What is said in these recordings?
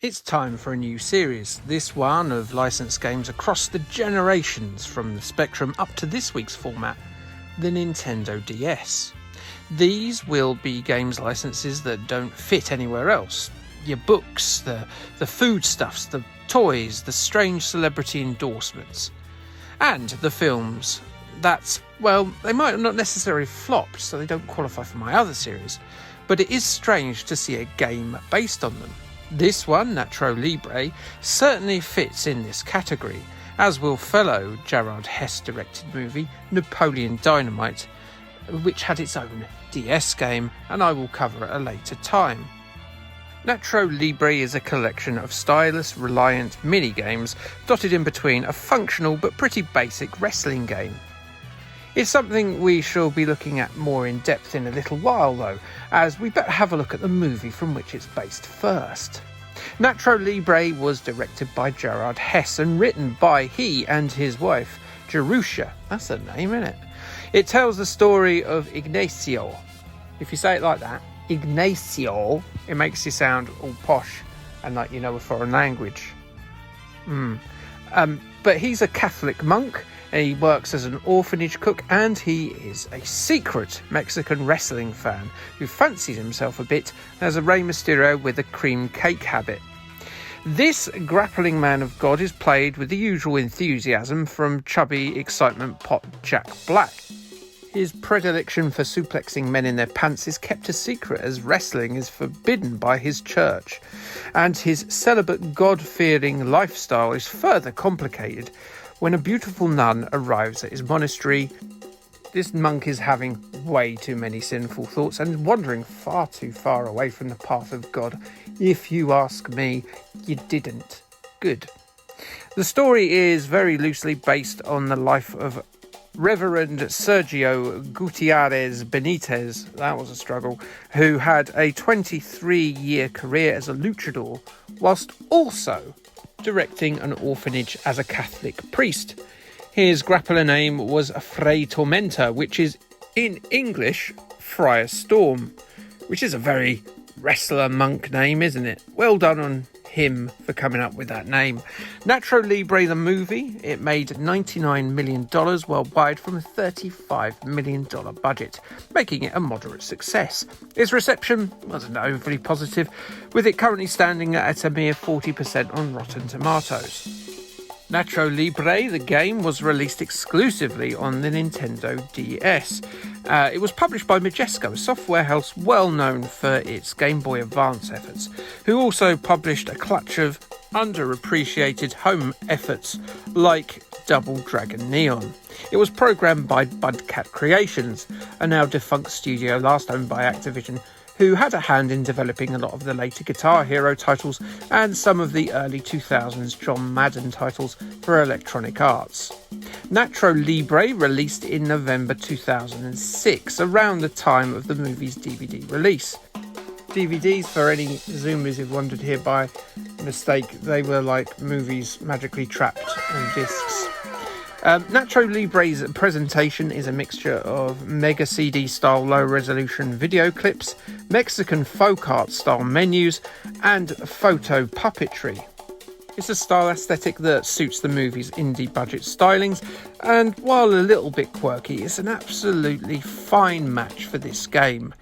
It's time for a new series, this one of licensed games across the generations from the Spectrum up to this week's format, the Nintendo DS. These will be games licenses that don't fit anywhere else. Your books, the foodstuffs, the toys, the strange celebrity endorsements. And the films that, well, they might not necessarily flop, so they don't qualify for my other series, but it is strange to see a game based on them. This one, Nacho Libre, certainly fits in this category, as will fellow Gerard Hess-directed movie Napoleon Dynamite, which had its own DS game, and I will cover at a later time. Nacho Libre is a collection of stylus-reliant mini-games dotted in between a functional but pretty basic wrestling game. It's something we shall be looking at more in depth in a little while though, as we better have a look at the movie from which it's based first. Nacho Libre was directed by Gerard Hess and written by he and his wife, Jerusha. That's a name, isn't it? It tells the story of Ignacio. If you say it like that, Ignacio, it makes you sound all posh and like you know a foreign language. But he's a Catholic monk. He works as an orphanage cook, and he is a secret Mexican wrestling fan who fancies himself a bit as a Rey Mysterio with a cream cake habit. This grappling man of God is played with the usual enthusiasm from chubby excitement pot Jack Black. His predilection for suplexing men in their pants is kept a secret as wrestling is forbidden by his church, and his celibate God-fearing lifestyle is further complicated when a beautiful nun arrives at his monastery. This monk is having way too many sinful thoughts and wandering far too far away from the path of God. If you ask me, you didn't. Good. The story is very loosely based on the life of Reverend Sergio Gutierrez Benitez, that was a struggle, who had a 23-year career as a luchador, whilst also directing an orphanage as a Catholic priest. His grappler name was Fray Tormenta, which is, in English, Friar Storm, which is a very wrestler monk name, isn't it? Well done on him for coming up with that name. Nacho Libre, the movie, it made $99 million worldwide from a $35 million budget, making it a moderate success. Its reception wasn't overly positive, with it currently standing at a mere 40% on Rotten Tomatoes. Nacho Libre, the game, was released exclusively on the Nintendo DS. It was published by Majesco, a software house well known for its Game Boy Advance efforts, who also published a clutch of underappreciated home efforts like Double Dragon Neon. It was programmed by Budcat Creations, a now defunct studio last owned by Activision, who had a hand in developing a lot of the later Guitar Hero titles and some of the early 2000s John Madden titles for Electronic Arts. Nacho Libre released in November 2006, around the time of the movie's DVD release. DVDs, for any Zoomers who've wondered here by mistake, they were like movies magically trapped on discs. Nacho Libre's presentation is a mixture of Mega CD style low resolution video clips, Mexican folk art style menus, and photo puppetry. It's a style aesthetic that suits the movie's indie budget stylings, and while a little bit quirky, it's an absolutely fine match for this game.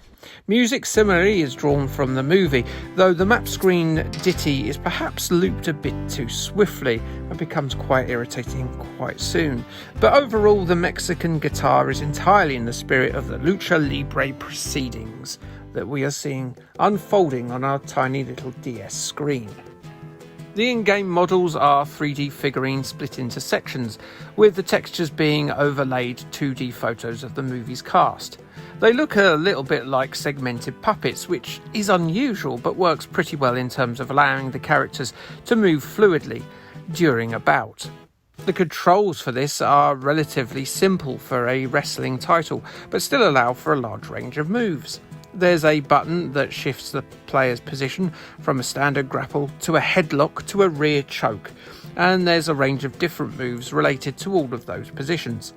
Music similarly is drawn from the movie, though the map screen ditty is perhaps looped a bit too swiftly and becomes quite irritating quite soon. But overall, the Mexican guitar is entirely in the spirit of the Lucha Libre proceedings that we are seeing unfolding on our tiny little DS screen. The in-game models are 3D figurines split into sections, with the textures being overlaid 2D photos of the movie's cast. They look a little bit like segmented puppets, which is unusual but works pretty well in terms of allowing the characters to move fluidly during a bout. The controls for this are relatively simple for a wrestling title, but still allow for a large range of moves. There's a button that shifts the player's position from a standard grapple to a headlock to a rear choke, and there's a range of different moves related to all of those positions.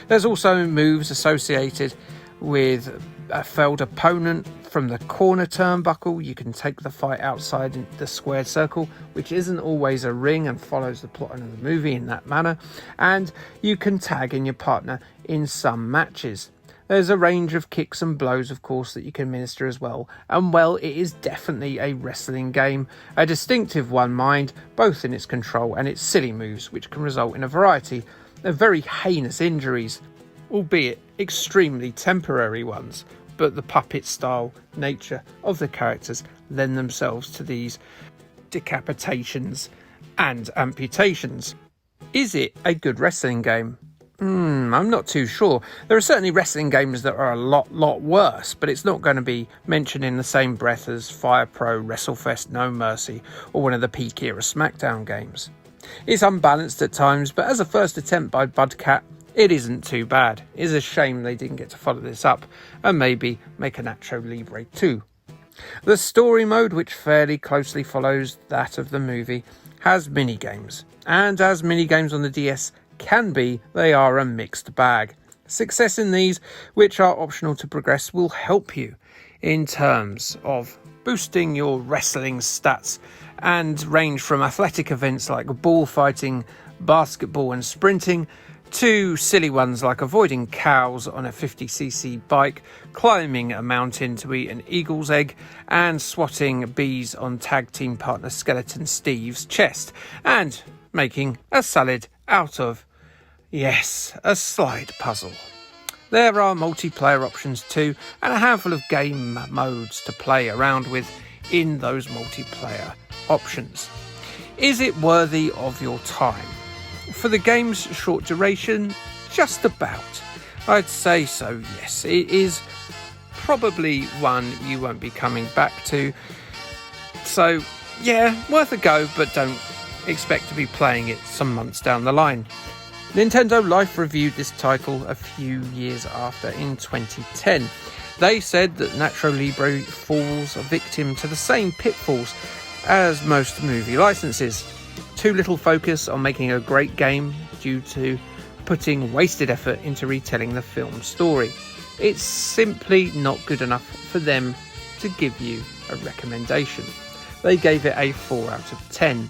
There's also moves associated with a felled opponent, From the corner turnbuckle, you can take the fight outside in the squared circle, which isn't always a ring and follows the plot of the movie in that manner, and you can tag in your partner in some matches. There's a range of kicks and blows, of course, that you can minister as well, and well, it is definitely a wrestling game, a distinctive one, mind, both in its control and its silly moves, which can result in a variety of very heinous injuries, albeit extremely temporary ones. But the puppet style nature of the characters lend themselves to these decapitations and amputations. Is it a good wrestling game? I'm not too sure. There are certainly wrestling games that are a lot worse, but it's not going to be mentioned in the same breath as Fire Pro, WrestleFest, No Mercy, or one of the peak era SmackDown games. It's unbalanced at times, but as a first attempt by Budcat, it isn't too bad. It's a shame they didn't get to follow this up and maybe make a Nacho Libre 2. The story mode, which fairly closely follows that of the movie, has mini-games, and as mini-games on the DS can be, they are a mixed bag. Success in these, which are optional to progress, will help you in terms of boosting your wrestling stats and range from athletic events like bullfighting, basketball and sprinting, to silly ones like avoiding cows on a 50cc bike, climbing a mountain to eat an eagle's egg, and swatting bees on tag team partner Skeleton Steve's chest, and making a salad out of, yes, a slide puzzle. There are multiplayer options too, and a handful of game modes to play around with in those multiplayer options. Is it worthy of your time? For the game's short duration, just about. I'd say so, yes. It is probably one you won't be coming back to. So, yeah, worth a go, but don't expect to be playing it some months down the line. Nintendo Life reviewed this title a few years after, in 2010. They said that Nacho Libre falls a victim to the same pitfalls as most movie licenses. Too little focus on making a great game due to putting wasted effort into retelling the film story. It's simply not good enough for them to give you a recommendation. They gave it a 4 out of 10.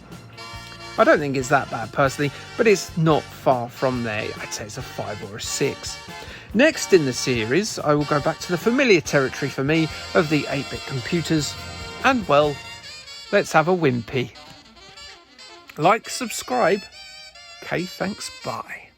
I don't think it's that bad personally, but it's not far from there. I'd say it's a 5 or a 6. Next in the series, I will go back to the familiar territory for me of the 8-bit computers, and well, let's have a Wimpy. Like, subscribe. Okay, thanks, bye.